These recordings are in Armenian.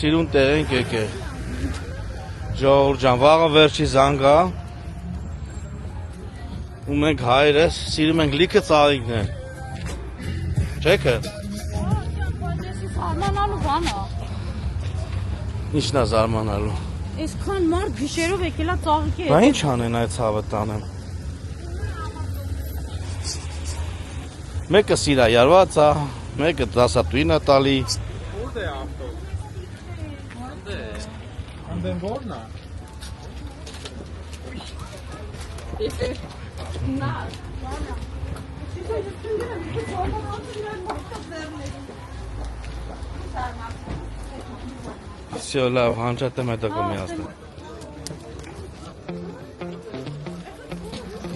Սիրուն տեղ ենք եկել։ Ժողովուրդ ջան, վաղը վերջի զանգա։ Ու մենք հայրս սիրում ենք լիքը ծաղիկներ։ Չեքը։ Զարմանալու բան է։ Ինչն է զարմանալու։ Այսքան մարդ գիշերով եկել է ծաղիկի։ Բա ինչ անեն այդ ցավը տանեմ։ Մեկը սիրայարված է, մեկը դասատուին է տալի։ Որտե է ավտո։ Անդեն որն է։ Всё, լավ, հանճատեմ հետո կմիացնեմ։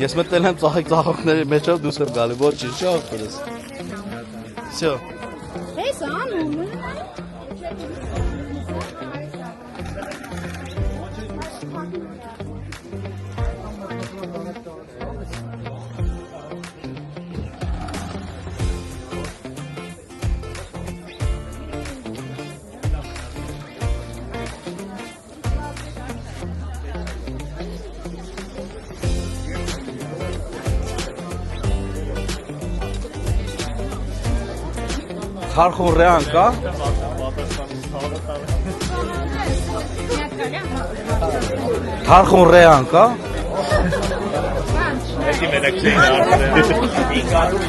Ես մտել եմ ծաղիկների մեջով դուրս եմ գալի, ոչինչ, չի օգտվես։ Всё։ Էս անում։ Քարխուն ռեան կա։ Քարխուն ռեան կա։ Էդի մենակ չէին արդեն։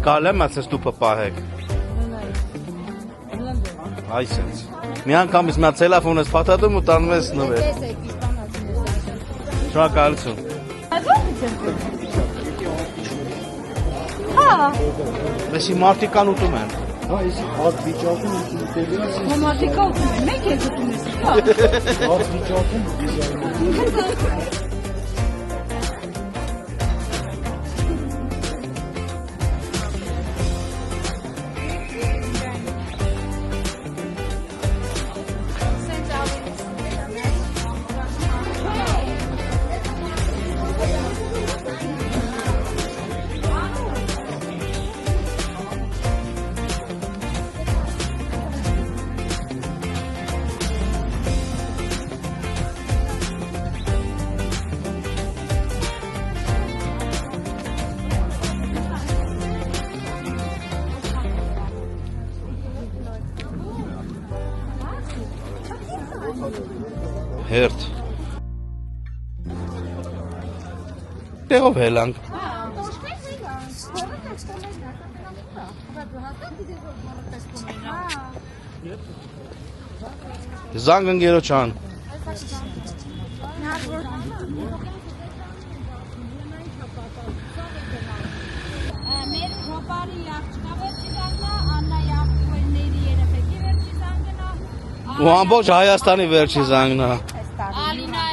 Կարել եմ ասես դու պահեք։ Այսպես։ Մի անգամից նա տելեֆոնը սփաթաթում ու տանում ես նվեր։ Շնորհակալություն։ Հա, Մեսի մարտիկան ուտում են։ Հա, իսկ հատ վիճակում ուտելի է։ մոմատիկա ուտում են, մեկ եք ուտում ես։ Հատ վիճակում դիզայն։ Հերթ։ Տեղով հելանք։ Զանգ ընկերոջան։ Մեր ռոպարի աղջկա վերջի զանգնա, Աննա Յակովների երեխեքի վերջի զանգնա, Ու ամբողջ Հայաստանի վերջի զանգնա։ Ալինա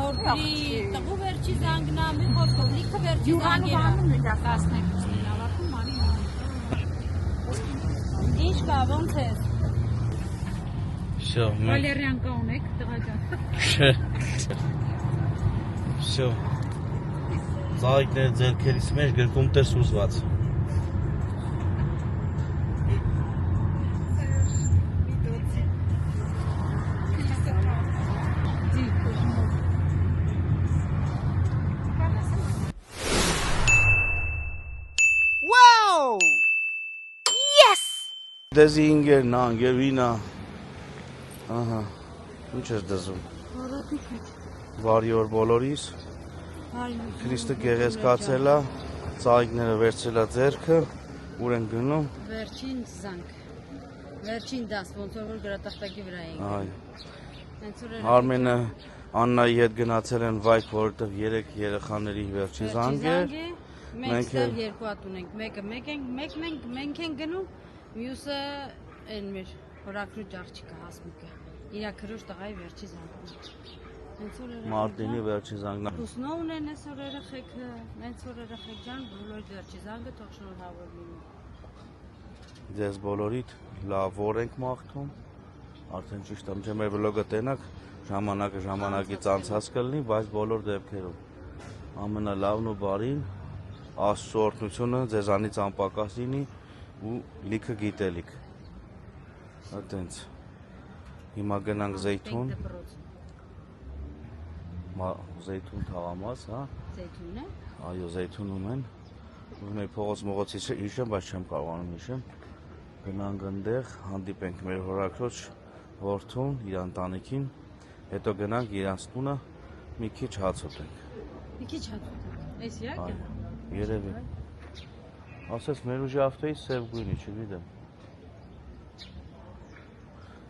Հորպերի տղու վերջի զանգնա, մի խոսքով լիքը վերջի զանգերա։ 12-ին ավարտում արի։ Ինչ կա, ոնց ես։ Всё, մենք Վալերյան կա ունեք, տղա ջան։ Всё։ Ծաղիկները ձեռքերից մեջ գրկում տես ուզված։ Դեզի ինգերն, անգերվինա, ահա, ինչ ես դզում, վարի որ բոլորիս, Քրիստը գեղեցկացել է, ծաղիկները վերցրել է ձեռքը, ուր են գնում, Վերջին զանգ, վերջին դաս, ոնց որ գրատախտակի վրա ենք, Արմենը Աննայի հետ գնացել են վայք, որովհետև 3 երեխաների վերջի զանգ է, մենք ստեղ երկու հատ ունենք, մեկը մենք ենք գնում, մյուսը են մեր հորակրուճ աղջիկը Հասմիկը, իրա քրոջ տղայի վերջի զանգն է, Մարտինի վերջի զանգնա։ Ուսնողն են այսօր երեխեքը, նենց որ երեխեք ջան, բոլոր վերջի զանգը թող շնորհավոր լինի։ Ձեզ բոլորիդ լավ օր ենք մաղթում։ Արդեն ճիշտ եմ, չէ՞ մեր վլոգը տենակ, ժամանակը ժամանակից անցած կլինի, բայց բոլոր դեպքերում ամենալավն ու բարին Աստծո օրհնությունը ձեզանից անպակաս լինի ու լիքը գիտելիք։ Այդտենց։ Հիմա գնանք Զեյթուն։ Զեյթուն թաղամաս, հա։ Զեյթունն է։ Այո, Զեյթունում են։ Ուզում եի փողոց մողոցի հիշեմ, բայց չեմ կարողանում հիշեմ։ Գնանք այնտեղ, հանդիպենք մեր հորաքրոջ որդուն, իր ընտանիքին, հետո գնանք իրանց տունը մի քիչ հաց ուտենք։ Մի քիչ հաց ուտենք։ Էս յակը։ Երևի։ Ասես մեր ուժի ավտոյի սև գույնի, չգիտեմ։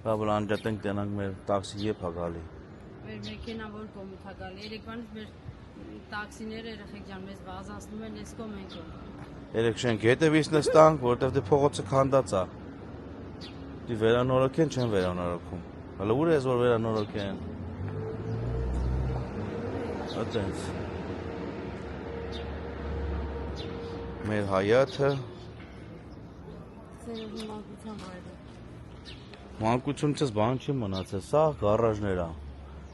Լավ, անջատենք տենանք մեր տաքսի եփ է գալի։ Մեր մեքենան որ կողմից է գալի։ Երեկվանից մեր տաքսիները երեխեք ջան մեզ վազացնում են, այս կողմ ենք։ Երեք շենք հետևից նստանք, որովհետև դե փողոցը քանդած է։ Դի վերանորոգեն, չեն վերանորոգում։ Հələ ուր ես որ վերանորոգեն։ Այդտենց։ Մեր հայաթը Ծերովի մանկության վայրը։ մանկությունից բան չի մնացել, սա գարաժներ է։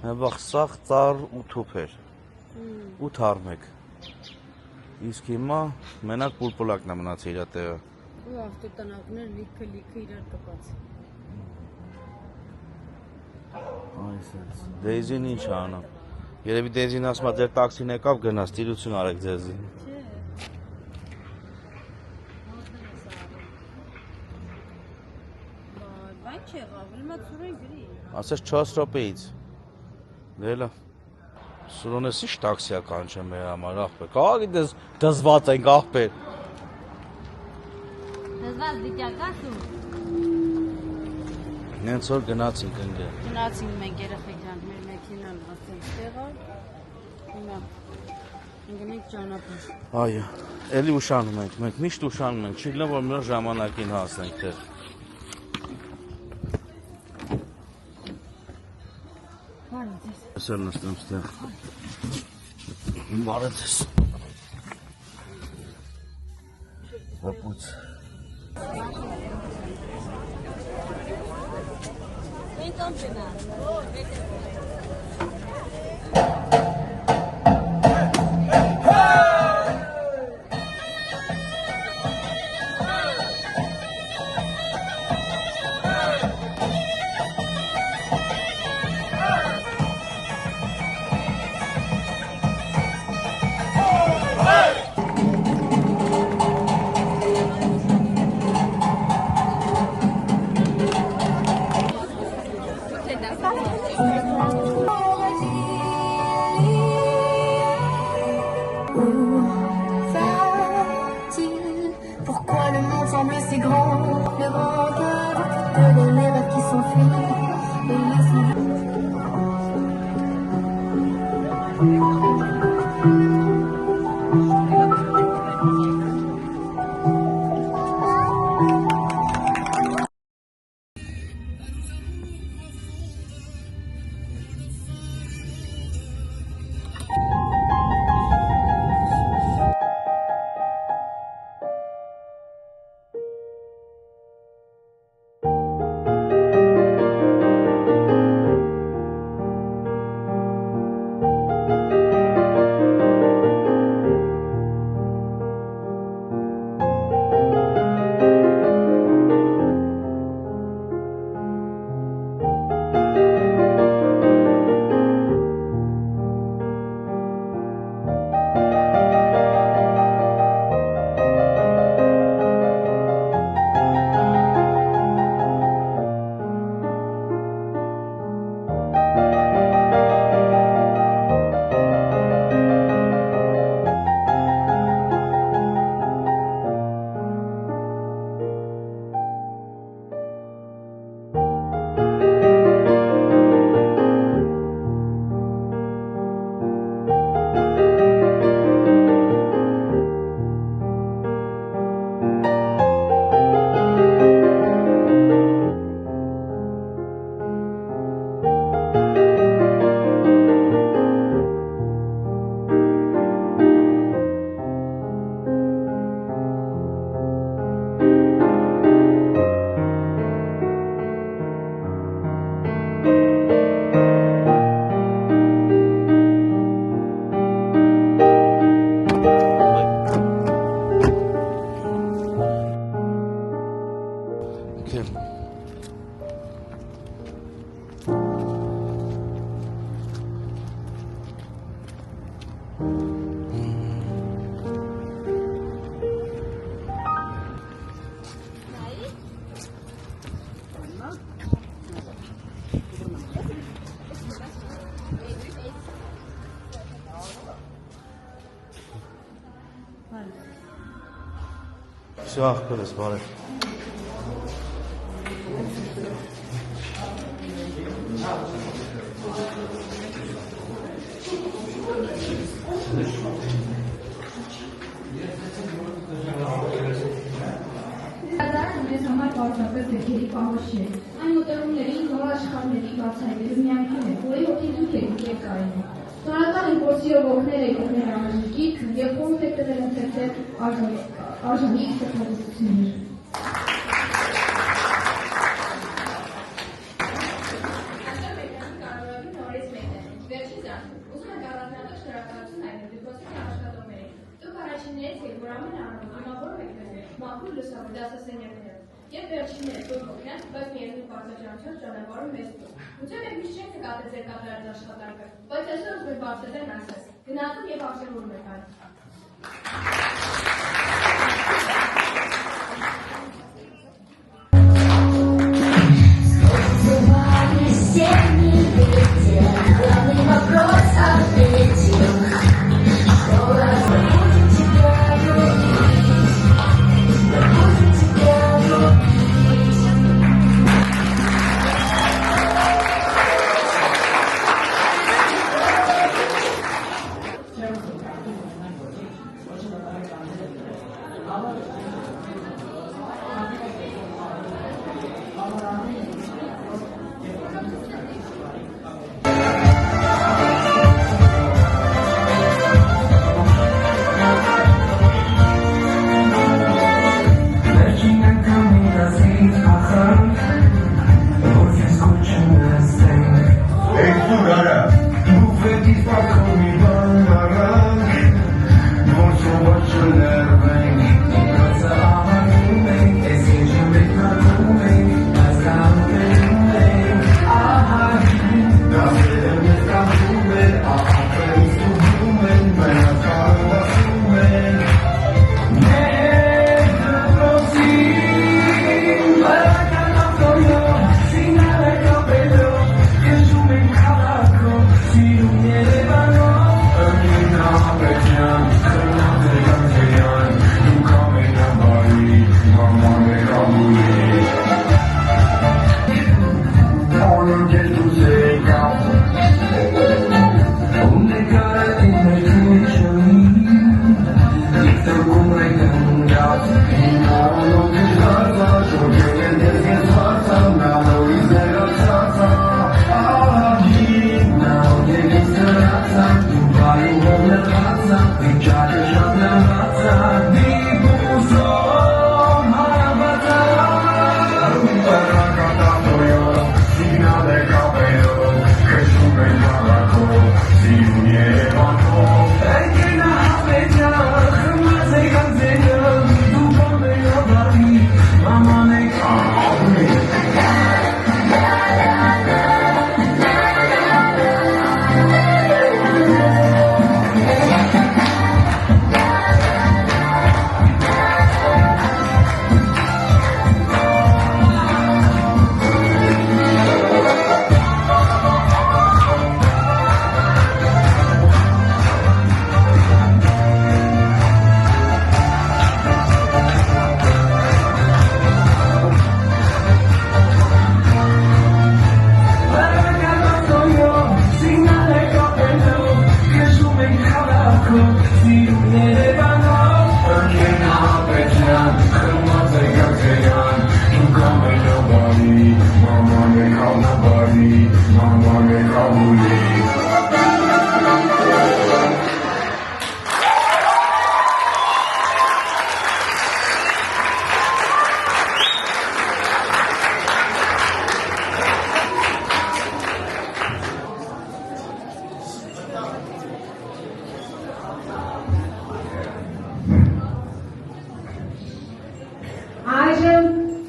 Այնվաղ սաղ ծառ ու թուփ էր։ Ու թարմեկ։ Իսկ հիմա մենակ պուլպուլակն է մնացել իր տեղը։ Ու ավտոտնակներ լիքը իրար կպած։ Այսպես։ Դեյզին ինչ անում։ Երևի Դեյզին ասում է ձեր տաքսին եկավ գնաց, տիրություն արեք ձեզի։ Չէ։ Բայց չեղավ, ելմա ծուրեն գրի։ Ասես 4 րոպեից։ Դե լավ։ Սուրոնես ինչ տաքսիա կանչեմ մեր համար, աղբեր։ Կաղագի դզված ենք, աղբեր։ Դզված դիտյակասու։ Նենց որ գնացինք ընկեր։ Գնացինք մենք երեխեք ջան, մեր մեքենան ասենք տեղալ։ Հիմա ընկնենք ճանապարհ։ Այո, էլի ուշանում ենք, մենք միշտ ուշանում ենք, չի գնա որ մեր ժամանակին հասնենք դեռ։ Այսօր նստեմ ստեղ։ Բարև ձեզ։ Հապուց։ Pourquoi le monde semble si grand? Le regard de les rêves qui s'enfuient. Et Սա աղբերս, բարև։ Մեզ համար պարզապես դեպքերի պահոց չէ։ Այն մոտերումների նոր աշխարհների բացահայտելու միանքին է, որի օգտիդուք է երկարին է։ Սոնական իմպորտիով օգնել է օգնել անժգիք և կոնց է տվել ընթերցել արժանի ստեղծագործություններ։ Մաքուր լուսավոր դասասենյակներով և վերջինները որ հոգնան, բայց միևնույն բարձրաճանաչած ճանապարհում մեզ դուք։ Գուցե մեկ միշտ չենք նկատել ձեր կատարած աշխատանքը, բայց այսօր ուզում եք բարձրացնել ասես, գնացում և արժևորում եք այն։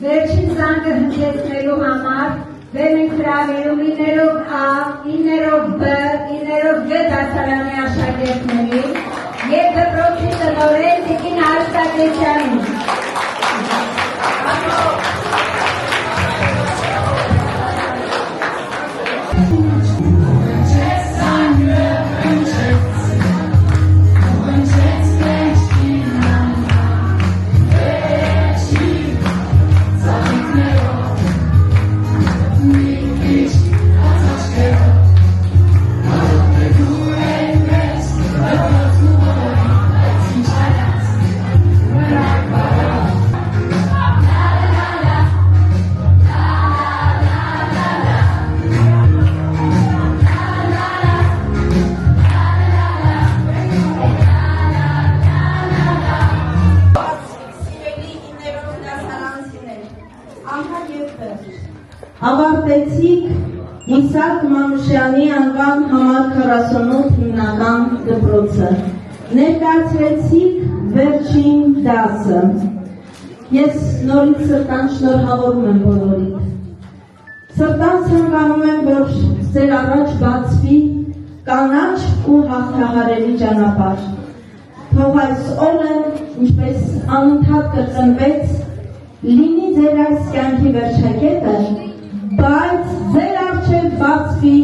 Վերջին զանգը հնչեցնելու համար վեր ենք հրավիրում 9-ով A, 9-ով B, 9-ով G դասարանի աշակերտներին և դպրոցի տնօրեն Տիկին Արստակեցյանին։ Ավարտեցիք Իսակ Մանուշյանի անվան համար 48 հիմնական դպրոցը։ Ներկայացրեցիք վերջին դասը։ Ես նորից սրտան շնորհավորում եմ բոլորիդ։ Սրտան ցանկանում եմ, որ ձեր առաջ բացվի կանաչ ու հաղթահարելի ճանապարհ։ Թող այս օրը, ինչպես անընդհատ կրկնվեց, լինի ձեր այս կյանքի վերջակետը, բայց ձեր առջև բացվի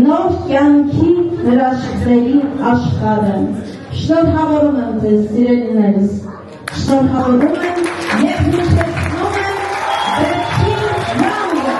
նոր կյանքի հրաշքների աշխարհը։ Շնորհավորում եմ ձեզ, սիրելիներս, շնորհավորում եմ և հիշեցնում եմ վերջին ռաունդը։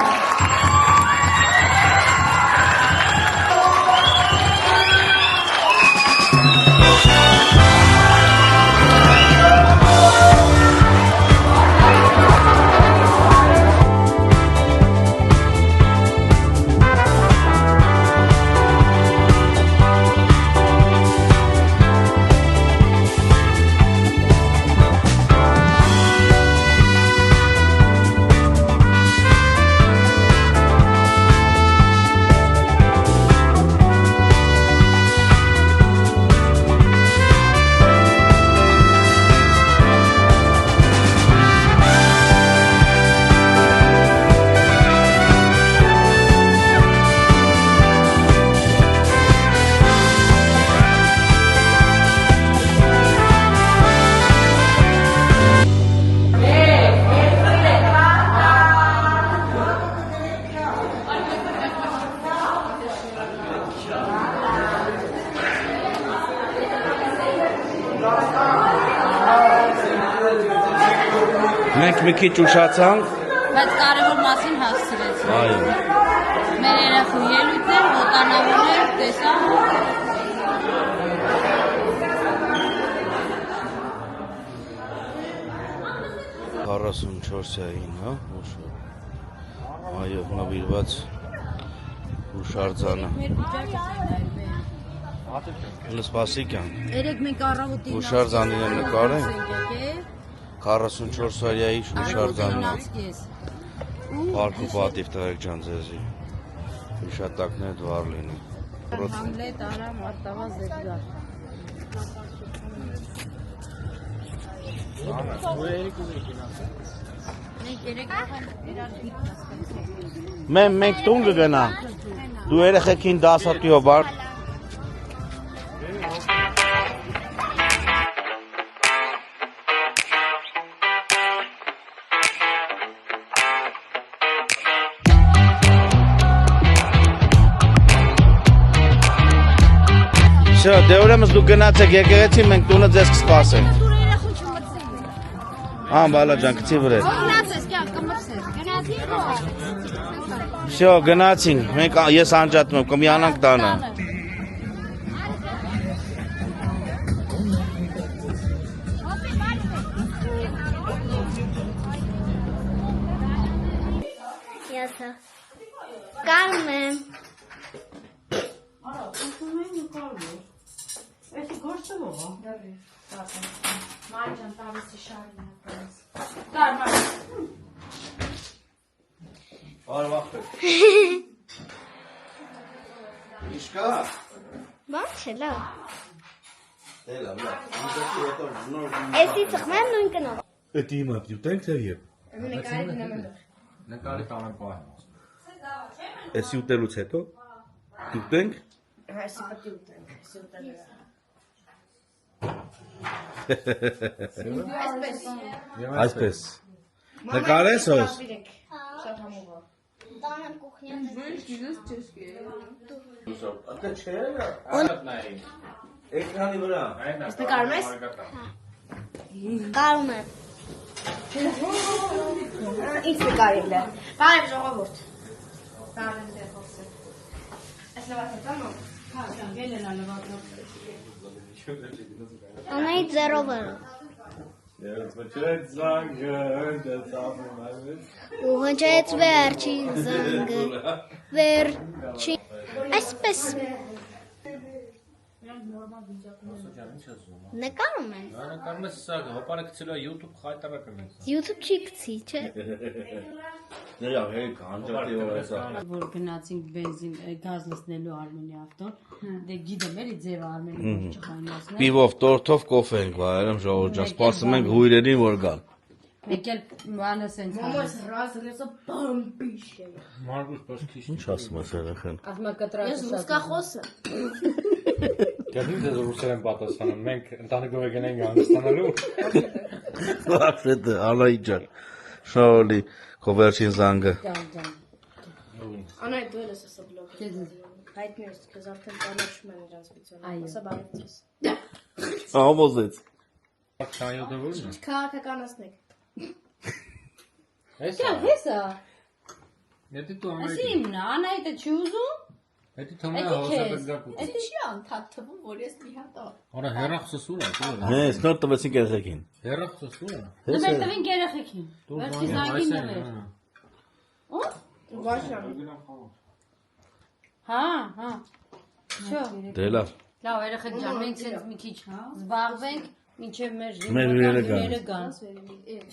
Մենք մի քիչ ուշացանք, Բայց կարևոր մասին հասցրեցինք։ այո, Մեր երախու ելույթներ, ոտանավորներ, տեսան։ 44-ային, հա, այո, նվիրված հուշարձանը։ Մեր վիճակը Սպասիկյան, Երեք մենք առավոտին հուշարձանին եմ նկարել, 44-արյայի հուշարձանն է, Պարկ ու պատիվ տղեկ ջան ձեզի, հիշատակներ դվար լինի։ Համլետ, Արամ, Արտավազ, Էդգար։ Մենք երեք եղան իրար գիտ հասկացել։ Մենք տուն կգնանք, դու երեխեքին դասատիով բար։ Շա, դե ուրեմն դու գնացեք եկեղեցի, մենք տունը ձեզ կսպասենք։ Դուր երախուն չմրցել։ Ահա, բալա ջան, գցի վրա։ Գնացես, կյան կմրցես։ Գնացի ոչ։ Շո, գնացինք, մենք ես անջատում եմ, կմիանանք տանը։ Յասա։ Կարմեն։ Իշկա։ Բան չէ, լավ։ Դելա, լավ։ Էսի ծխմեն նույն կնով։ Էդ իմը դուտենք թե եւ։ Նկարի տանեմ պահեմ։ Էսի ուտելուց հետո դուտենք։ Այսի պետք է ուտենք, այսի ուտելը։ Այսպես։ Նկարես ոս։ Տանեմ կուխնյան։ Էկրանի վրա։ Նկարում ես։ Կարում եմ։ Ինչ նկարել է։ Բարև ժողովուրդ։ Բարև դեր խոսը։ Այս լավացան ո՞մ։ Հա, գել են լավացան։ Անայի ձերով է։ Ու հնչեց վերջին զանգը։ Վերջին։ Այսպես։ Ինչ ասում։ Նկարում են։ Նկարում ես սա, հոպարը գցելու է YouTube խայտարակը մեծ։ YouTube չի գցի, չէ։ Նրա հետ կանջատի որսա։ Որ գնացինք բենզին գազ լցնելու Արմենի ավտոն, դե գիտեմ էլի ձև Արմենի որ չխայնացնեն։ Պիվով, տորթով կոֆե ենք վայելում ժողովուրդ ջան, սպասում ենք հույրերին որ գան։ Մեկ էլ բանը սենց Մամաս ռազելեսը բամբիշ է։ Մարգուս բաշքիշ։ Ինչ ասում ես երեխան։ ասма կտրած։ Ես ռուսկախոս եմ։ Գիտի դες ռուսերեն պատասխանում։ Մենք ընտանիքով գնենք հանգստանալու։ Ապշետ Անայի ջան։ Շնորհալի քո վերջին զանգը։ Անայ դու ես ասա բլոգը։ Հայտնի ես, քեզ արդեն ճանաչում են իրանց պիցոն։ Ասա բարեցես։ Ամոզեց։ Քայլը ո՞րն է։ Քաղաքականացնեք։ Հեսա։ Հեսա։ Եթե դու ամեն Ասիմնա, Անայտը չի ուզում։ Եթե թողնա հոսապետ գա։ Էդի չի անդադ թվում, որ ես մի հատ ա։ Արա հերախսս ուր է։ Հես նոր տվեցին երեխեքին։ Հերախսս ուր է։ Դու տվին երեխեքին։ Վերջի զանգին նվեր։ Վաշան։ Հա։ Շո։ Դե լավ։ Լավ, երեխեք ջան, մենք ցենց մի քիչ զբաղվենք, մինչև մեր հյուրերը գան։ գան։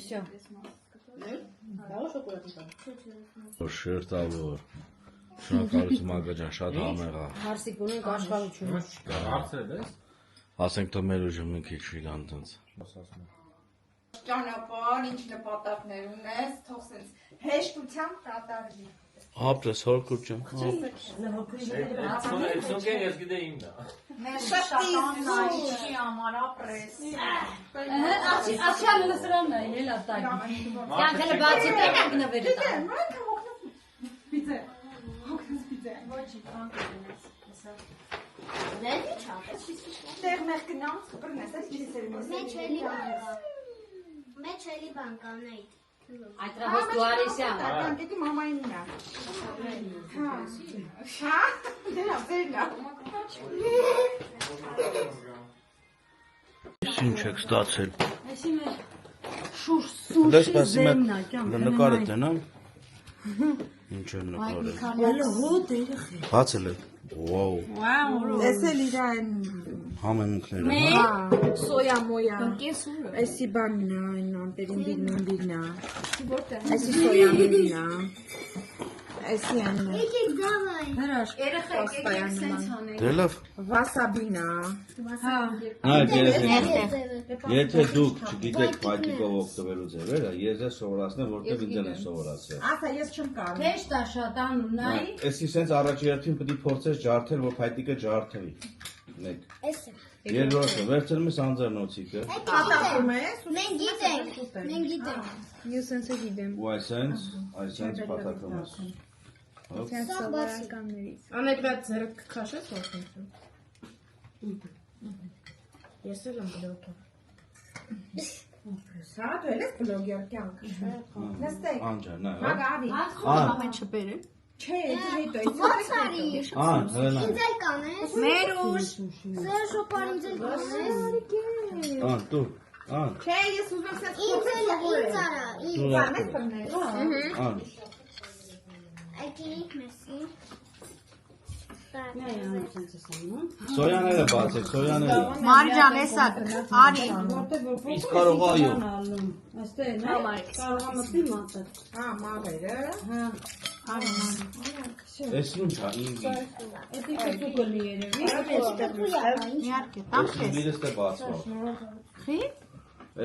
Շո։ Որ շերտավոր։ Շնորհակալություն Մագա ջան, շատ համեղ է։ Հարսիկ ունենք աշխարհություն։ Հարցրել ես։ Ասենք թե մեր ուժը մի քիչ իլան տենց։ Ճանապարհ, ինչ նպատակներ ունես, թող սենց հեշտությամբ կատարվի։ Ապրես հորքուր ջան։ Այսօք ես գիտեի ինձ։ Շատի համար ապրես։ Աչյանը լսրանն է, էլ ատակ։ Յանքել բացի տենակ նվերը տա։ Պիցե։ Հոգնես պիցե։ Ոչի, կան կնես։ Դե չա։ Տեղ մեր գնանց կբրնես, այս չի սերմոս։ Մեջ էլի բան կանեի։ Այդ ռահոս դու արեսյան։ Կանտիկի մամային նա։ Հա։ Դելա, վերնա։ Ինչ եք ստացել։ Այսի մեր շուր սուշի զեմնա, նկարը տենամ։ Ինչ են նկարել։ հոտ երեխի։ Բացել եք։ Վաու։ Էսել իրա են Համեմունքները։ սոյա մոյա։ Էսի բաննա, այն անտերին բիլնա։ Էսի սոյա մոյա։ Էսի աննա։ Եկեք դավայ։ Հրաշ։ Երեխեք եկեք սենց անեք։ Դե լավ։ Վասաբինա։ Հա։ Այդ եթե դուք չգիտեք փայտիկով օգտվելու ձևերը, ես ձեզ սովորացնեմ, որտեղ ինձ են սովորացրել։ Ասա, ես չեմ կարող։ Հեշտ է շատ անունայի։ Էսի սենց առաջի հերթին պետք է փորձես ջարդել, որ փայտիկը ջարդվի։ Մեկ։ Էս է։ Երկրորդը վերցնում ես անձեռնոցիկը։ Պատապում ես։ Մենք գիտենք։ Ես սենց է գիտեմ։ Ու այսենց պատակում ես։ Սա բացի։ Անետ վատ ձերդ կքաշես որդնություն։ Ես էլ եմ բլոգը։ Հա, դու ես բլոգեր կյանք։ Նստեք։ Անջան, նա։ Մագավի։ Ամեն չբերեմ։ Չէ, դու Ո՞նց արի։ Հելենա։ Ինձ էլ կանես։ Մերուշ։ Սեր շոպար ինձ էլ կանես։ Դու։ Չէ, ես ուզում եմ սենց Ինձ էլ ինձ արա։ Դու Կանես բնես։ Այդինիկ մեսի։ Սոյաները բացեք, սոյաները։ Մարջան, էսա, արի։ Իսկ կարող այո։ Այստեղ նա կարող է մտի մատը։ Հա, մավերը։ Հա։ Էս ինչ է, ինգի։ Էդի կոկը լի երևի։ Իհարկե, Էս ինգիրս է բացվող։ Խի։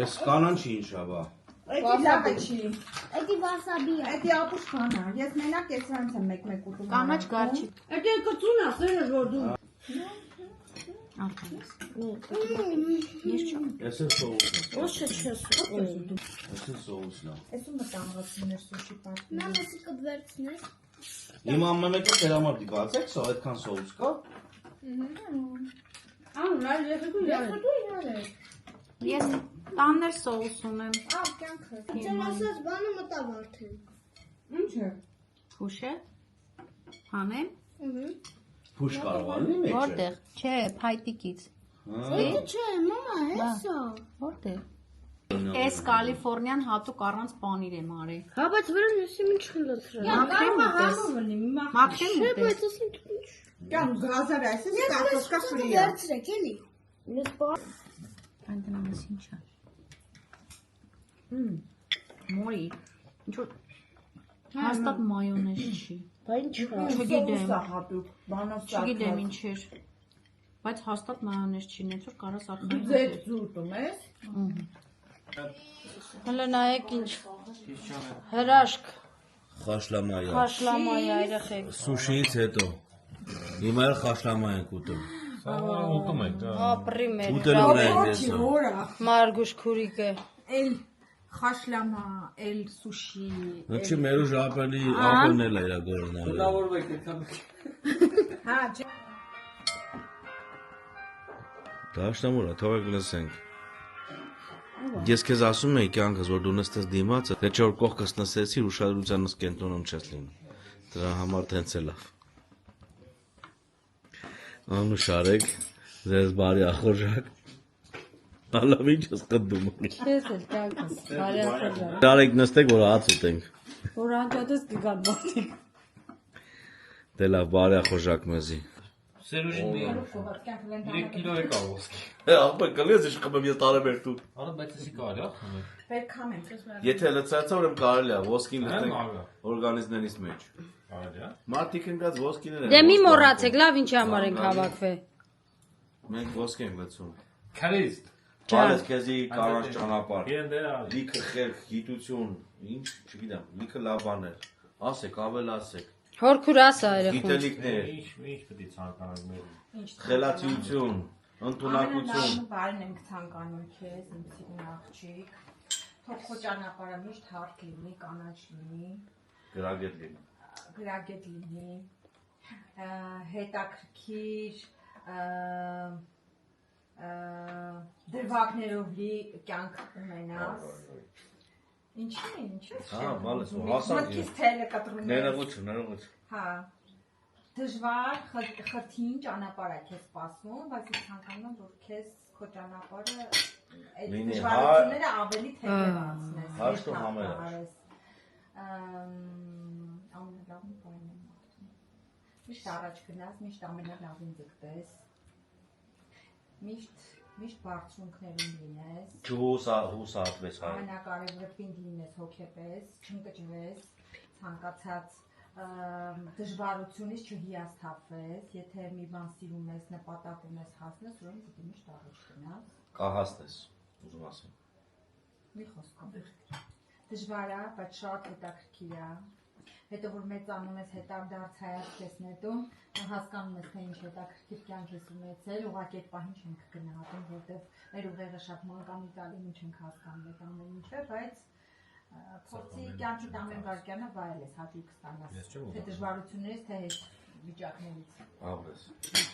Էս կանանչի ինչ է, բա։ Էդի լավ է չի։ Էդի վասաբի է։ Էդի ապուշ կանա։ Ես մենակ ես սրանց եմ մեկ-մեկ ուտում։ Կանաչ գարչի։ Էդի կծուն է, սերը որ դու։ Էս է սոուսն է։ Ոչ չես ուտում։ Էս է սոուսն է։ Էսու մտանգացներ սուշի պատմի։ Նա մեսի կդվերցնես։ Իմ ամմամեկը դեր համար դի բացեք, սա այդքան սոուս կա։ Ան, լավ երեխեքու Ես Ես տաններ սոուս ունեմ։ ավ կյանքը։ Ձեր ասած բանը մտավ արդեն։ Ինչ է։ Փուշ է։ Հանեմ։ Փուշ կարող ալնի մեջ։ Որտեղ։ Չէ, փայտիկից։ Էդի չէ, մամա, հեսա։ Որտեղ։ Էս Կալիֆոռնիան հատուկ առանց պանիր եմ արել։ Հա, բայց վրան եսի ինչ խնդրել։ Մաքրեմ ուտես։ Մաքրեմ ուտես։ ասին դու ինչ։ Կան գազար այս է կարտոշկա ֆրի։ Վերցրեք էլի։ Այնտեղից ինչ է։ Մորի։ Ինչ որ հաստատ մայոնեզ չի։ Բա ինչ է։ Չգիտեմ։ Չգիտեմ ինչ էր։ Բայց հաստատ մայոնեզ չի, նենց որ կարաս արդեն։ Ձեր զուտում ես։ Հələ նայեք ինչ։ Հրաշք, Խաշլամայա։ խաշլամայա երեխեք։ Սուշիից հետո։ Հիմա էլ խաշլամայ ենք ուտում։ Ուտում ենք, դա։ Ապրի մեր։ Ուտելու ենք այսօր։ Որա։ Մարգուշ քուրիկը։ Էլ խաշլամա, էլ սուշի։ Ինչի մերու ժապելի ապելն էլ է իրա գորնալը։ Ուտավորվեք, այդքան։ Հա, Դաշնամուրա, թողեք լսենք։ Ես քեզ ասում էի կյանքս, որ դու նստես դիմացը, թե չէ որ կողքս նստեցիր ուշադրությանս կենտրոնում չես լինում։ Դրա համար տենց է լավ։ Անուշարեք, ձեզ բարի ախորժակ։ Ալավ ինչ ես կդում։ Քեզ էլ կյանքս, բարի ախորժակ։ Դարեք նստեք, որ հաց ուտենք։ Որ անջատես կգան մարդիկ։ Դե լավ, բարի ախորժակ մեզի։ Սերուժին 3 կիլո եկա ոսկի։ Աղբա կլես ինչ խմեմ ես տարեբերտու։ Արա բայց էսի կարելի է խմել։ Վերքամ ենք։ Եթե լցացա ուրեմն կարելի է ոսկին լցնենք օրգանիզմներից մեջ։ Կարելի է։ Մարդիկ են գած ոսկիներ են։ Դե մի մոռացեք, լավ ինչի համար ենք հավաքվել։ Մենք ոսկի ենք լցում։ Քրիստ։ Բալես քեզի կանաչ ճանապարհ։ Իրեն դերա։ Լիքը խելք, գիտություն, ինչ, չգիտեմ, լիքը լավ բաներ։ Ասեք, ավել ասեք։ Հորքուր ասա երեխուն։ Գիտելիքներ, Ինչ պետք է ցանկանանք մեր։ խելացիություն, ընդունակություն։ Ամենալավը բարին ենք ցանկանում քեզ, իմ սիրուն աղջիկ։ Թող քո ճանապարհը միշտ հարթ լինի, կանաչ լինի, Գրագետ լինի։ գրագետ լինի, հետաքրքիր, դրվագներով լի կյանք ունենաս։ Ինչի՞։ Հա, բալես, հասակ։ Մտքից թելը կտրում ես։ Ներողություն։ Հա։ Դժվար, խրթին ճանապարհ է քեզ սպասում, բայց ես ցանկանում եմ, որ քեզ քո ճանապարհը այդ Լինի դժվարությունները ավելի թեթևացնես։ Հաշտ ու համերաշխ։ Ամենալավն բանն է։ Միշտ առաջ գնաս, միշտ ամենալավին ձգտես։ Միշտ բարձունքներում լինես։ Չհուսահատվես հայ։ Ամենակարևորը պինդ լինես հոգեպես, չընկճվես, ցանկացած դժվարությունից չհիասթափվես, եթե մի բան սիրում ես, նպատակ ունես հասնես, ուրեմն պետք է միշտ առաջ գնաս։ Կահաստես, ուզում ասեմ։ Մի խոսքով։ Դժվար է, բայց շատ հետաքրքիր է։ Հետո որ մեծանում ես հետարդարձ հայացքես նետում, հասկանում ես թե ինչ հետաքրքիր կյանք ես ունեցել, ուղղակի այդ պահին չենք գնահատում, որտեղ մեր ուղեղը շատ մանկամիտ ալին չենք հասկանում այդ ամեն ինչը, բայց փորձի կյանքիդ ամեն վայրկյանը վայել ես հաճույք ստանաս, թե դժվարություններից, թե հեշտ վիճակներից։ Աղրես։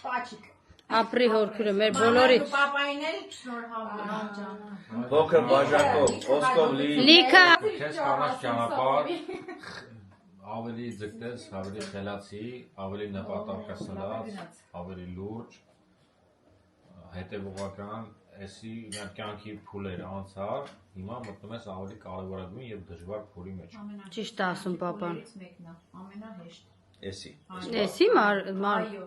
Պաչիկ։ Ապրի հորքուրը մեր բոլորի։ Պապային էլ շնորհավորում։ Փոքր բաժակով, ոսկով լի։ Լիքա։ Քեզ կանաչ ճանապարհ ավելի ձգտես, ավելի խելացի, ավելի նպատակասլաց, ավելի լուրջ, հետևողական, էսի կյանքի փուլեր անցար, հիմա մտնում ես ավելի կարևորագույն եւ դժվար փուլի մեջ։ Ճիշտ է ասում պապան։ Մեկն է, ամենահեշտ։ Էսի։ Էսի մար Այո։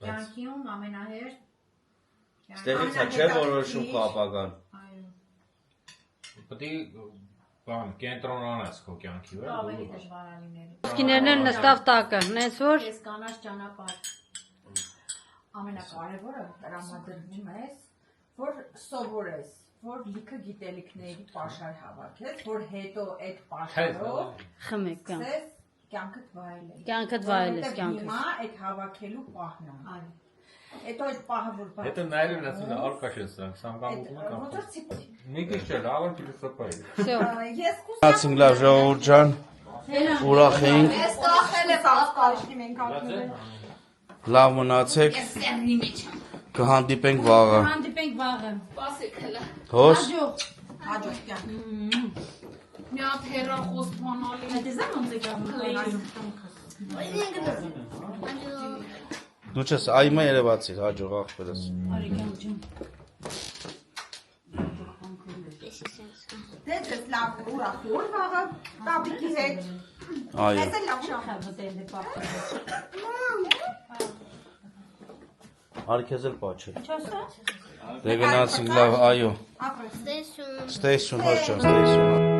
Կյանքում ամենահեշտ։ Ստեղից է չէ որոշում քո ապագան։ Այո։ Պետք է բան կենտրոնանաս քո կյանքի վրա։ Ավելի դժվար է լինելու։ Ոսկիներն էլ նստավ տակը, նենց որ Ես կանաչ ճանապարհ։ Ամենակարևորը տրամադրվում ես, որ սովորես, որ լիքը գիտելիքների պաշար հավաքես, որ հետո այդ պաշարով խմեք կյանք։ ես կյանքդ վայելես։ Կյանքդ վայելես, Որովհետև կյանքս։ Հիմա այդ հավաքելու պահն է։ Այո։ Հետո այդ պահը որ Հետո նայել են ասում արկաշեն սրանք, սամկան ուտում են կամ։ Ոնց ցիպի։ Մի քիչ չէ, լավ են փիլիսոփայի։ Всё։ Ես Ասենք լավ ժողովուրդ ջան, ուրախ էինք, Ես կախել ես ասկարիշի մենք ապրում։ լավ մնացեք, կհանդիպենք վաղը։ Հանդիպենք վաղը։ Հոս։ Հաջող կյանք։ Մի հատ հեռախոս բանալի։ Այդ էս ոնց է գնում։ Դու չես այմը երևացիր, հաջող աղբերս։ Արիքյան ջան։ Դե ես լավ ուրախ որ վաղը տաբիկի հետ։ Այո։ Ես էլ լավ շահ։ Արի քեզ էլ պաչել։ Չասա։ Դե գնացինք լավ, այո։ Ստեսյուն։ Ստեյսյուն, հոչ ջան, ստեյսյուն։